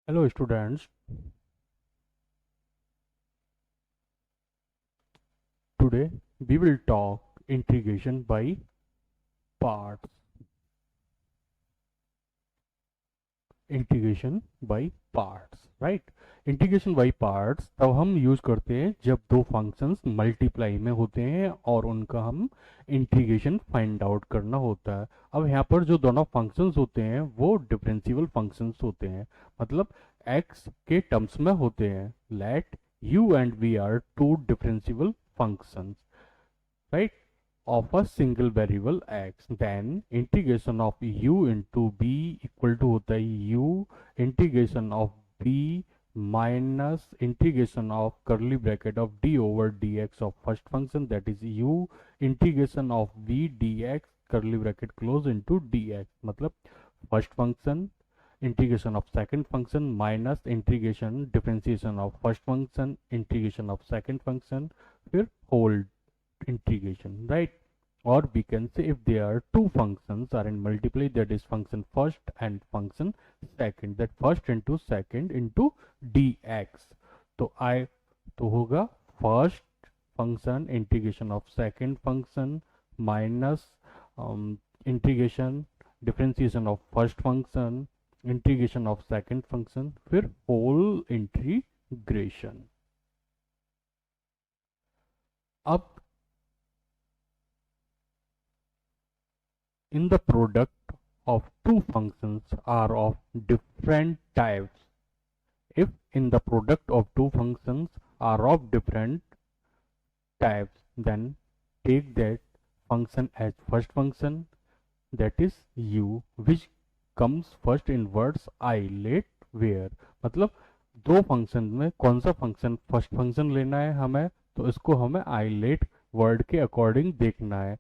Hello students, today we will talk integration by parts. Integration by parts, right. Integration by parts तब हम use करते हैं जब दो फंक्शंस मल्टीप्लाई में होते हैं और उनका हम इंटीग्रेशन फाइंड आउट करना होता है। अब यहाँ पर जो दोनों फंक्शंस होते हैं वो डिफरेंशिएबल फंक्शंस होते हैं, मतलब x के टर्म्स में होते हैं। Let u and v are two differentiable functions, right, of a single variable x, then integration of u into b equal to होता है u integration of b minus integration of curly bracket of d over dx of first function, that is u integration of v dx curly bracket close into dx, मतलब first function integration of second function minus integration differentiation of first function integration of second function, फिर whole integration, right? Or we can say if there are two functions are in multiply, that is function first and function second, that first into second into dx, तो I तो होगा first function integration of second function minus integration differentiation of first function integration of second function, फिर whole integration। अब in the product of two functions are of different types, if in the product of two functions are of different types, then take that function as first function, that is u, which comes first in words I, let, where, मतलब दो function में कौन सा function first function लेना है हमें, तो इसको हमें आई लेट वर्ड के अकॉर्डिंग देखना है।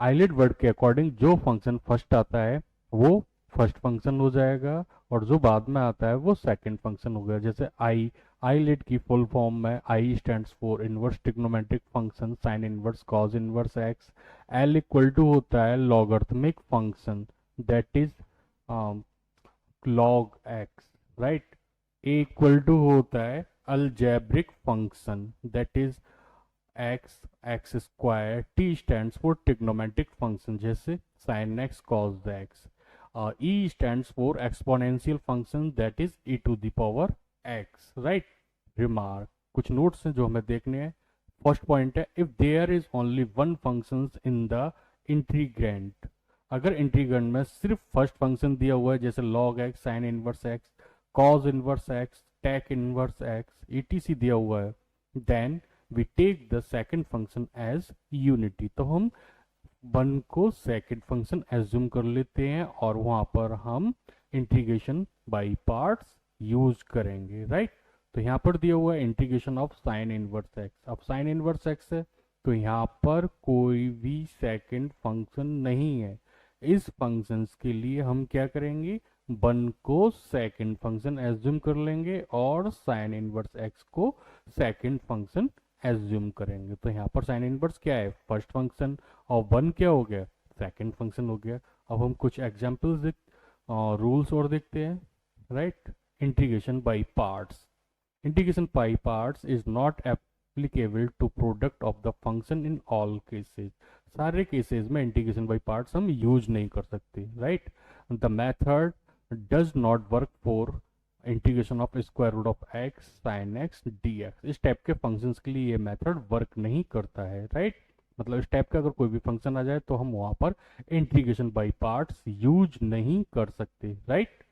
आइलेट वर्ड के अकॉर्डिंग जो फंक्शन फर्स्ट आता है वो फर्स्ट फंक्शन हो जाएगा और जो बाद में आता है वो सेकंड फंक्शन हो गया। जैसे आइलेट की फुल फॉर्म में I stands for inverse trigonometric function sine inverse cos inverse x. L equal to होता है logarithmic function, that is log x, right. A equal to होता है algebraic function, that is x x square. T stands for trigonometric function जैसे sine x cos x. E stands for exponential function, that is e to the power x, right. Remark, कुछ notes हैं जो हमें देखने हैं। First point है if there is only one function in the integrand, अगर integrand में सिर्फ फर्स्ट फंक्शन दिया हुआ है जैसे log x sine inverse X cos inverse X take inverse X etc दिया हुआ है, then we take the second function as unity, तो हम वन को सेकंड फंक्शन एज्यूम कर लेते हैं और वहां पर हम इंटीग्रेशन बाय पार्ट्स यूज करेंगे, राइट। तो यहाँ पर दिया हुआ है integration of sign inverse x. अब साइन इनवर्स एक्स है तो यहाँ पर कोई भी सेकंड फंक्शन नहीं है। इस फंक्शंस के लिए हम क्या करेंगे, वन को सेकंड फंक्शन एज्यूम कर लेंगे और साइन इनवर्स एक्स को सेकंड फंक्शन एज्यूम करेंगे। तो यहाँ पर साइन इनवर्स क्या है, फर्स्ट फंक्शन, और वन क्या हो गया, सेकंड फंक्शन हो गया। अब हम कुछ एग्जांपल्स देख रूल्स और देखते हैं, right. Integration by parts, integration by parts is not applicable to product of the function in all cases, सारे केसेस में इंटीग्रेशन बाय पार्ट्स हम यूज नहीं कर सकते, right. The method does not work for integration of square root of X sine X D X. इस type के functions के लिए ये मेथड वर्क नहीं करता है, राइट। मतलब इस टाइप का अगर कोई भी फंक्शन आ जाए तो हम वहां पर इंटीग्रेशन बाय पार्ट्स यूज नहीं कर सकते, right.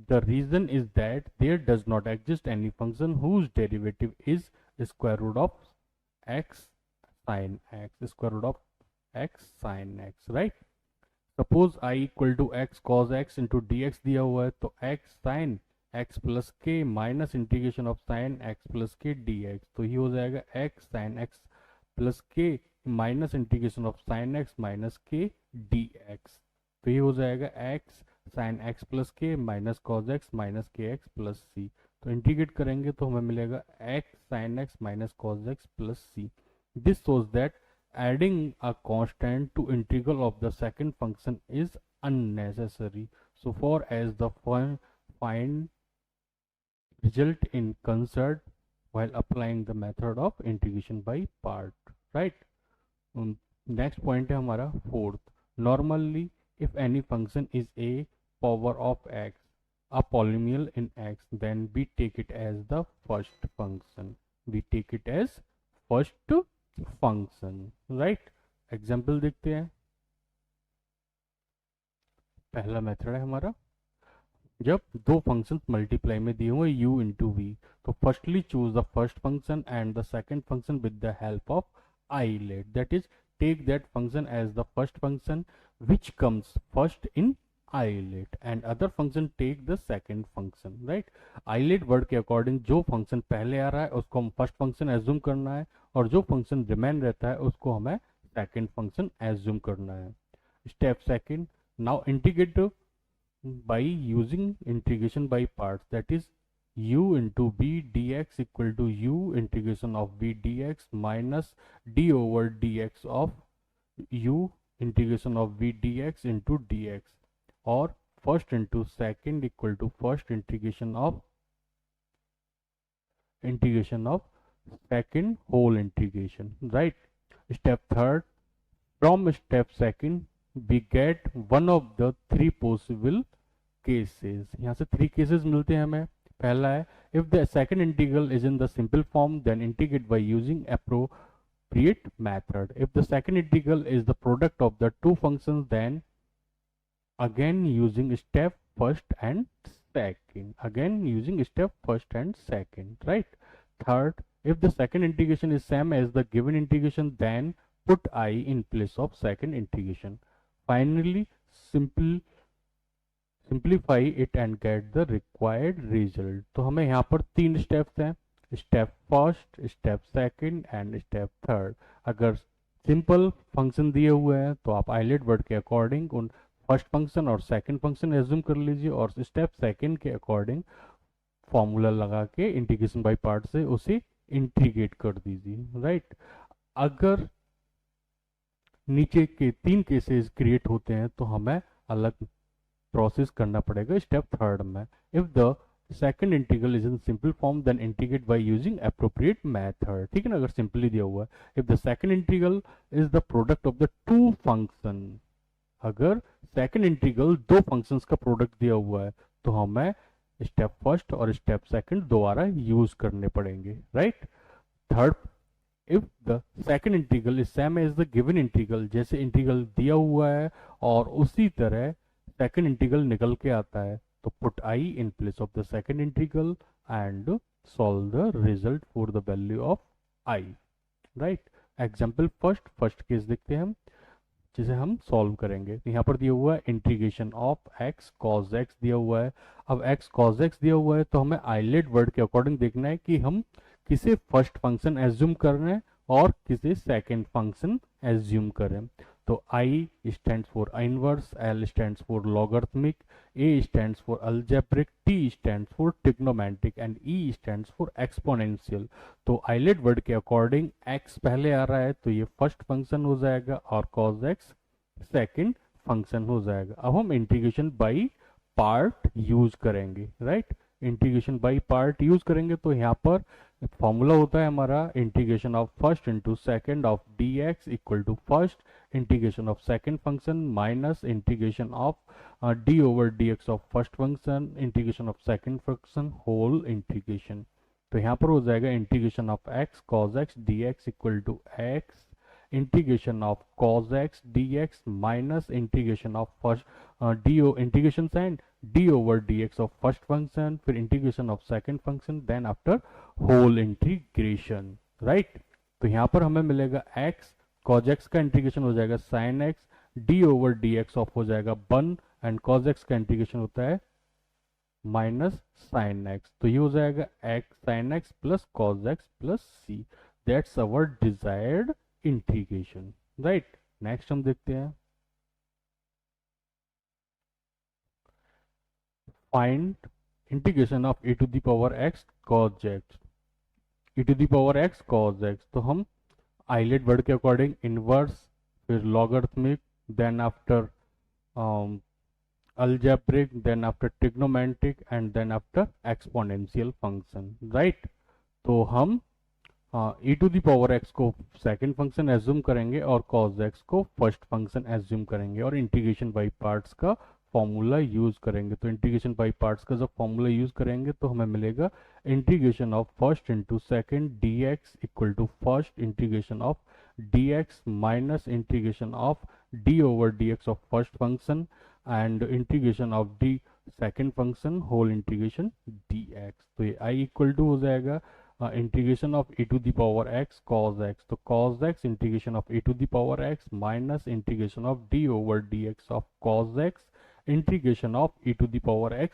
The reason is that there does not exist any function whose derivative is square root of x sin x, square root of x sin x, right। Suppose I equal to x cos x into dx दिया हुआ है तो x sin x plus k minus integration of sin x plus k dx, तो ये हो जाएगा x sin x plus k minus integration of sin x minus k dx, तो ये हो जाएगा x sine X plus K minus cos X minus K X plus C. तो integrate करेंगे तो हमें मिलेगा X sine X minus cos X plus C. This shows that adding a constant to integral of the second function is unnecessary, so far as the find result in concert while applying the method of integration by part, right? Next point है हमारा fourth. Normally, if any function is a power of x, a polynomial in x, then we take it as the first function. We take it as first function, right? Example देखते हैं. पहला method है हमारा, जब दो functions multiply में दिए हुए u इंटू वी, तो firstly choose the first function and the second function with the help of ILATE, that is take that function as the first function which comes first in ILATE and other function take the second function, right? ILATE word के according जो function पहले आ रहा है उसको हम first function assume करना है, और जो फंक्शन रिमेन रहता है उसको हमें सेकंड फंक्शन एज्यूम करना है. Step second, now integrate by using integration by parts, that is u into v dx equal to u integration of v dx minus d over dx of u integration of v dx into dx, or first into second equal to first integration of second whole integration, right? Step third, from step second we get one of the three possible cases. यहाँ से three cases मिलते हैं हमें. पहला है, if the second integral is in the simple form then integrate by using appropriate method. If the second integral is the product of the two functions then again using step first and second, right? Third, if the second integration is same as the given integration then put I in place of second integration. Finally, simplify it and get the required result. तो हमें यहाँ पर तीन steps हैं, step first, step second and step third. अगर simple function दिए हुए हैं तो आप आइलेट वर्ड के अकॉर्डिंग उन फर्स्ट फंक्शन और सेकंड फंक्शन एज्यूम कर लीजिए, और स्टेप सेकंड के अकॉर्डिंग फॉर्मूला लगा के इंटीग्रेशन बाय पार्ट से उसे इंटीग्रेट कर दीजिए, राइट? अगर नीचे के तीन केसेस क्रिएट होते हैं तो हमें अलग प्रोसेस करना पड़ेगा स्टेप थर्ड में. If the second integral is in simple form then integrate by using appropriate method, ठीक है ना? अगर सिंपली दिया हुआ है, if the second integral is the product of the two function, अगर सेकंड इंटीग्रल दो फंक्शंस का प्रोडक्ट दिया हुआ है तो हमें स्टेप फर्स्ट और स्टेप सेकंड दोबारा यूज करने पड़ेंगे, right? Third, if the second integral is same as the given integral, जैसे इंटीग्रल दिया हुआ है और उसी तरह सेकंड इंटीग्रल निकल के आता है, तो put I in place of the second integral and solve the result for the value of I, right? Example first case देखते हैं हम, जिसे हम सॉल्व करेंगे. यहाँ पर दिया हुआ है integration of x cos x दिया हुआ है. अब x cos x दिया हुआ है तो हमें आइलेट वर्ड के अकॉर्डिंग देखना है कि हम किसे फर्स्ट फंक्शन एज्यूम कर रहे हैं और किसे सेकंड फंक्शन एज्यूम करें. तो I stands for inverse, L stands for logarithmic, A stands for algebraic, T stands for trigonometric and E stands for exponential. तो आइलेट वर्ड के अकॉर्डिंग x पहले आ रहा है तो ये फर्स्ट फंक्शन हो जाएगा और cos x सेकंड फंक्शन हो जाएगा. अब हम इंटीग्रेशन बाई पार्ट यूज करेंगे, right? Integration by part use करेंगे तो यहाँ पर फॉर्मूला होता है हमारा integration of first into second of D X equal to first integration of second function minus integration of D over D X of first function integration of second function whole integration. तो यहाँ पर हो जाएगा integration of X cos X D X equal to X integration of cos x dx minus integration of first integration and d over dx of first function, फिर integration of second function, then after whole integration, right? तो यहाँ पर हमें मिलेगा x cos x का integration हो जाएगा sin x, d over dx of हो जाएगा 1 एंड cos x का इंटीग्रेशन होता है माइनस sin x. तो ये हो जाएगा x sin x plus cos x plus c. That's our desired integration, right? Next हम देखते हैं find integration of e to the power x cos x, e to the power x cos x. तो हम ILATE word के according inverse, फिर logarithmic, then after algebraic, then after trigonometric, and then after exponential function, right? तो हम e to the power x को second function assume करेंगे और cos x को फर्स्ट फंक्शन एज्यूम करेंगे और इंटीग्रेशन बाय पार्ट्स का फॉर्मूला यूज करेंगे। तो इंटीग्रेशन बाय पार्ट्स का जब फॉर्मूला यूज करेंगे तो हमें मिलेगा integration of first into second D X equal to first integration of D X minus integration of D over D X of first function and integration of D second function whole integration D X. तो ये I equal to हो जाएगा integration of e to the power x cos x, तो cos x integration of e to the power x minus integration of d over dx of cos x integration of e to the power x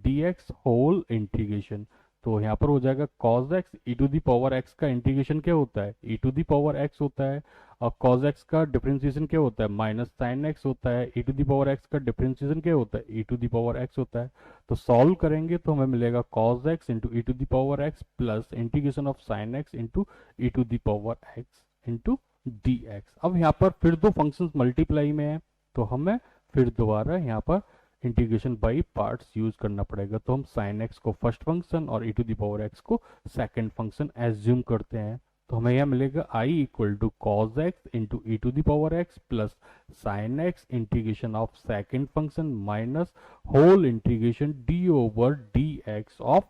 dx whole integration. तो यहाँ पर हो जाएगा cos x e to the power x का integration क्या होता है, e to the power x होता है, और cos x का डिफरेंशिएशन क्या होता है, माइनस साइन x होता है, e to the power x का डिफरेंशिएशन क्या होता है, e to the power x होता है। तो सॉल्व करेंगे तो हमें मिलेगा cos x into E to the power x plus integration of sine x into E to the power x into D X. अब यहाँ पर फिर दो फंक्शंस मल्टीप्लाई में है तो हमें फिर दोबारा यहाँ पर इंटीग्रेशन बाई पार्ट्स यूज करना पड़ेगा। तो हम साइन x को फर्स्ट फंक्शन और E to the power x को सेकेंड फंक्शन एज्यूम करते हैं। तो हमें यह मिलेगा i equal to cos X into E to the power X plus sine X integration of second function minus whole integration D over D X of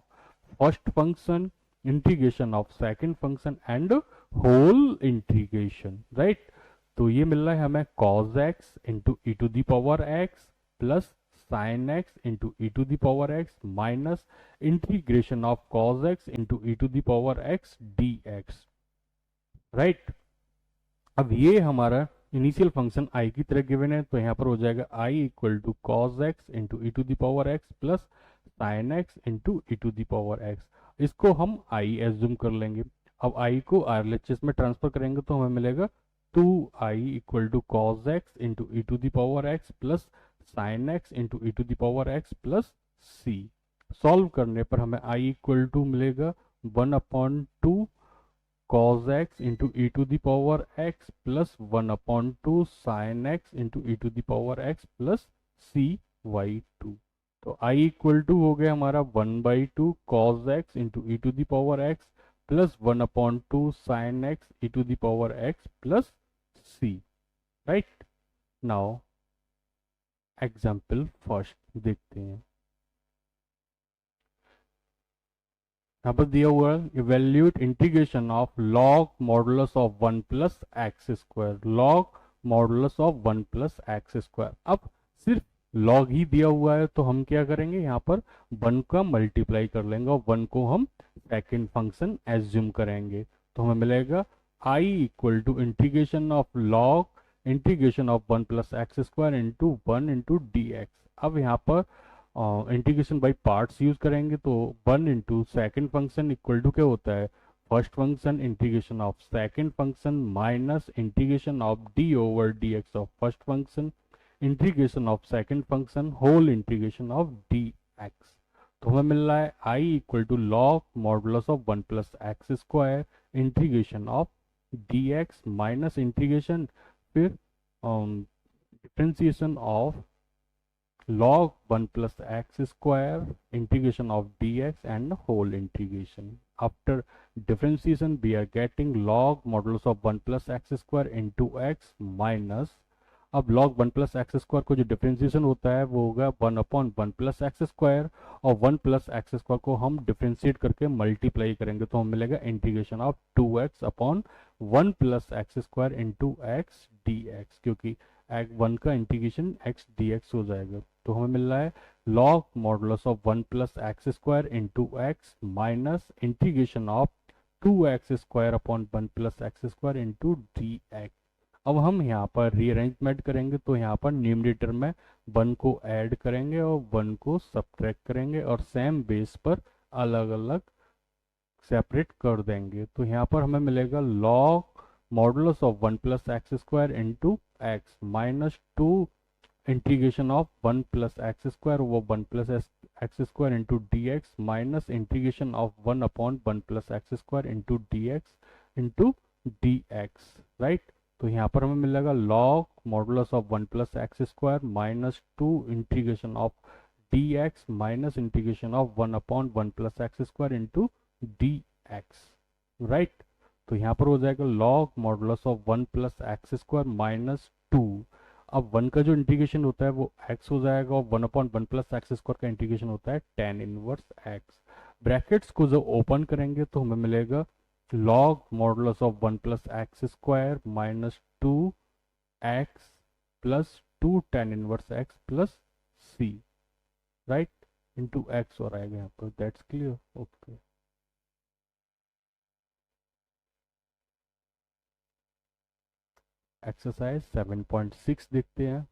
first function integration of second function and whole integration, right. तो ये मिल रहा है हमें cos X into E to the power X plus sine X into E to the power X minus integration of cos X into E to the power X D X, right. अब ये हमारा initial function i की तरह given है तो यहाँ पर हो जाएगा i equal to cos X into E to the power X plus sine X into E to the power X. इसको हम i एज्यूम कर लेंगे। अब i को RLHS में ट्रांसफर करेंगे तो हमें मिलेगा 2i equal to cos X into E to the power X plus sine X into E to the power X plus c। Solve करने पर हमें i इक्वल टू मिलेगा 1/2 cos x into E to the power x plus 1/2 sin x into E to the power x plus cy2। तो i equal to हो गया हमारा 1/2 cos x into E to the power x plus 1/2 sin x E to the power x plus c, right. Now example first देखते हैं। यहाँ पर दिया हुआ है evaluate integration of log modulus of 1 plus X square, log modulus of 1 plus X square. अब सिर्फ log ही दिया हुआ है तो हम क्या करेंगे, यहाँ पर 1 का मल्टीप्लाई कर लेंगे और 1 को हम सेकेंड फंक्शन एज्यूम करेंगे। तो हमें मिलेगा i equal to integration of log integration of 1 plus X square into 1 into D X. अब यहाँ पर इंटीग्रेशन बाय पार्ट्स यूज करेंगे तो 1 into second function equal to क्या होता है, first function integration of second function minus integration of D over D X of first function integration of second function whole integration of D X. तो हमें मिल रहा है i equal to log modulus of 1 plus X square integration of D X minus integration फिर differentiation of log 1 plus x square integration of dx and whole integration. After differentiation we are getting log modulus of 1 plus x square into x minus, अब log 1 plus x square को जो differentiation होता है वो होगा 1/1 plus x square और 1 plus x square को हम डिफरेंशिएट करके मल्टीप्लाई करेंगे तो हमें मिलेगा integration of 2x upon 1 plus x square into x dx, क्योंकि 1 का इंटीग्रेशन x dx हो जाएगा। तो हमें मिल रहा है log modulus of 1 plus X square into x minus integration of 2x square upon 1 plus X square into D X. अब हम यहाँ पर रीअरेंजमेंट करेंगे तो यहाँ पर न्यूमरेटर में 1 को ऐड करेंगे और 1 को सब्ट्रैक्ट करेंगे और सेम बेस पर अलग अलग सेपरेट कर देंगे। तो यहाँ पर हमें मिलेगा log modulus of 1 plus X square into x minus 2 integration of 1 plus X square वो 1 plus X square into D X minus integration of 1/1 plus X square into D x into D X, right. तो यहाँ पर हमें मिलेगा log modulus of 1 plus X square minus 2 integration of D X minus integration of 1 upon 1 plus X square into D X, right. तो यहाँ पर हो जाएगा log modulus of 1 plus X square minus 2। अब 1 का जो इंटीग्रेशन होता है वो x हो जाएगा और 1 अपॉन 1 प्लस एक्स स्क्वायर का इंटीग्रेशन होता है tan इनवर्स x। ब्रैकेट्स को जब ओपन करेंगे तो हमें मिलेगा log modulus of 1 plus X square minus 2 x plus 2 tan inverse x plus c, right, into x और आएगा यहाँ पर। That's clear, okay. एक्सरसाइज 7.6 देखते हैं।